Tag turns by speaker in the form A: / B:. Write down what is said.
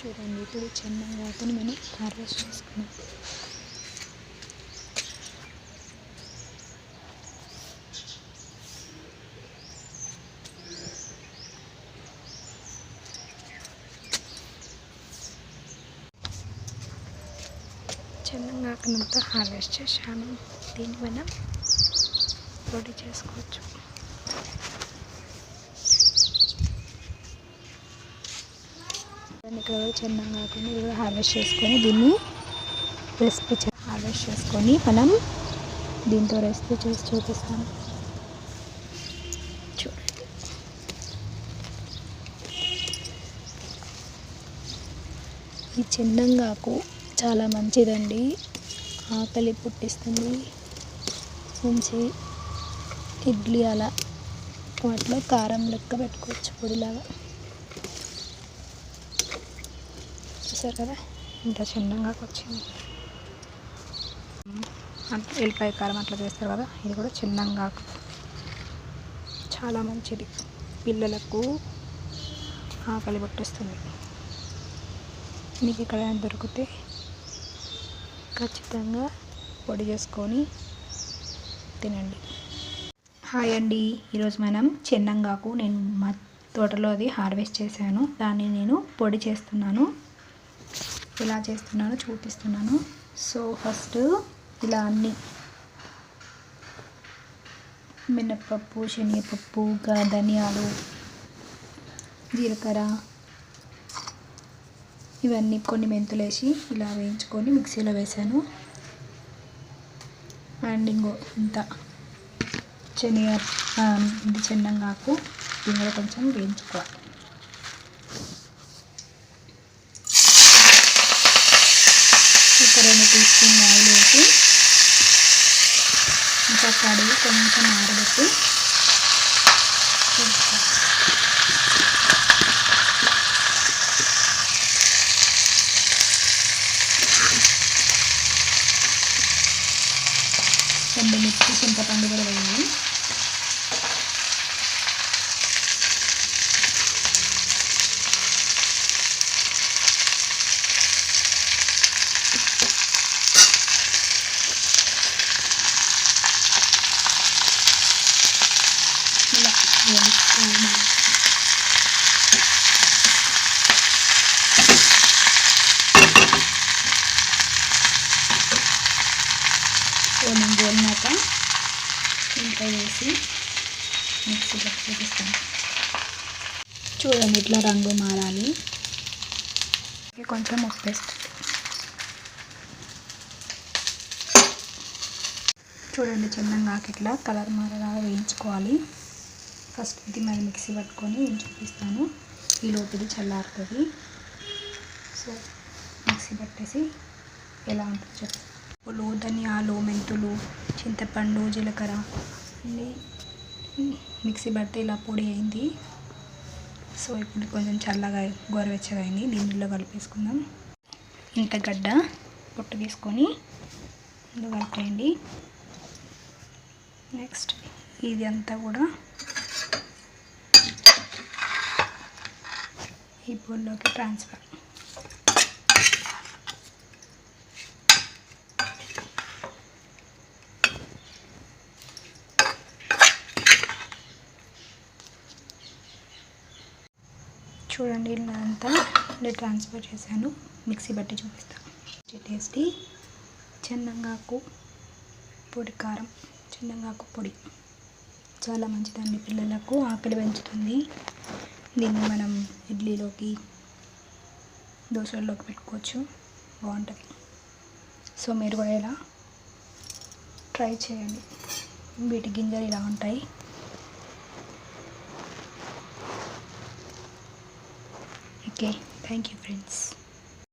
A: చూడండి ఇప్పుడు చెన్నంగాకుని మనం హార్వెస్ట్ చేసుకున్నాం. చెన్నంగాకునంతా హార్వెస్ట్ చేశాను. దీన్ని మనం పొడి చేసుకోవచ్చు. ఇక్కడ చెన్నంగాకుని ఇది కూడా హార్వెస్ట్ చేసుకొని దీన్ని రెసిపీ హార్వెస్ట్ చేసుకొని మనం దీంతో రెసిపీ చేసి చూపిస్తాను. చూడండి, ఈ చెన్నంగాకు చాలా మంచిదండి. ఆకలి పుట్టిస్తుంది. మంచి ఇడ్లీ అలా వాటిలో కారం లెక్క పెట్టుకోవచ్చు పొడిలాగా. చూసారు కదా ఇంత చిన్నగాకు వచ్చింది. అంటే ఎల్లిపాయ కారం అట్లా చేస్తారు కదా, ఇది కూడా చిన్నంగాకు చాలా మంచిది. పిల్లలకు ఆకలి పుట్టిస్తుంది. మీకు ఇక్కడ దొరికితే ఖచ్చితంగా పొడి చేసుకొని తినండి. హాయ్ అండి, ఈరోజు మనం చెన్నంగాకు నేను మా తోటలో అది హార్వెస్ట్ చేశాను. దాన్ని నేను పొడి చేస్తున్నాను. ఎలా చేస్తున్నానో చూపిస్తున్నాను. సో ఫస్ట్ ఇలా అన్నీ మినప్పప్పు, శనగపప్పు, ధనియాలు, జీలకర్ర ఇవన్నీ కొన్ని మెంతులు వేసి ఇలా వేయించుకొని మిక్సీలో వేసాను. అండ్ ఇంకో ఇంత ఇది చెన్నంగాకు దీనిలో కొంచెం వేయించుకోవాలి. ఒక 2 టీ స్పూన్లు ఆయిల్ వేసి ఇంకా కడిగి కొంచెం ఆరబెట్టి ఎండుమిర్చి, చింతపండు కూడా వేయాలి. నేను గోలినాక ఇంట్లో వేసి మిక్సీలో చూపిస్తాను. చూడండి ఇట్లా రంగు మారాలి. కొంచెం ఉప్పు వేస్తుంది. చూడండి చెన్నంగాకు ఇట్లా కలర్ మారేలాగా వేయించుకోవాలి. ఫస్ట్ ఇది మరి మిక్సీ పట్టుకొని నేను చూపిస్తాను. ఈలోపు ఇది చల్లారుతుంది. సో మిక్సీ పట్టేసి ఎలా ఉంటుందో చెప్పండి. పప్పులు, ధనియాలు, మెంతులు, చింతపండు, జీలకర్ర అన్నీ మిక్సీ పడితే ఇలా పొడి అయింది. సో ఇప్పుడు కొంచెం చల్లగా గోరువెచ్చగా అయింది. దీనిలో కలిపేసుకుందాం. ఇంత గడ్డ పొట్టు తీసుకొని ఇందులో కలిపేయండి. నెక్స్ట్ ఇది అంతా కూడా ఈ బౌల్లోకి ట్రాన్స్ఫర్. చూడండి ఇలా అంతా ఇలా ట్రాన్స్ఫర్ చేశాను. మిక్సీ బట్టి చూపిస్తాను. టేస్టీ చెన్నంగాకు పొడి కారం, చెన్నంగాకు పొడి చాలా మంచిదండి. పిల్లలకు ఆకలి పెంచుతుంది. దీన్ని మనం ఇడ్లీలోకి, దోశల్లోకి పెట్టుకోవచ్చు. బాగుంటుంది. సో మీరు కూడా ఇలా ట్రై చేయండి. వీటి గింజలు ఇలా ఉంటాయి. Okay, thank you friends.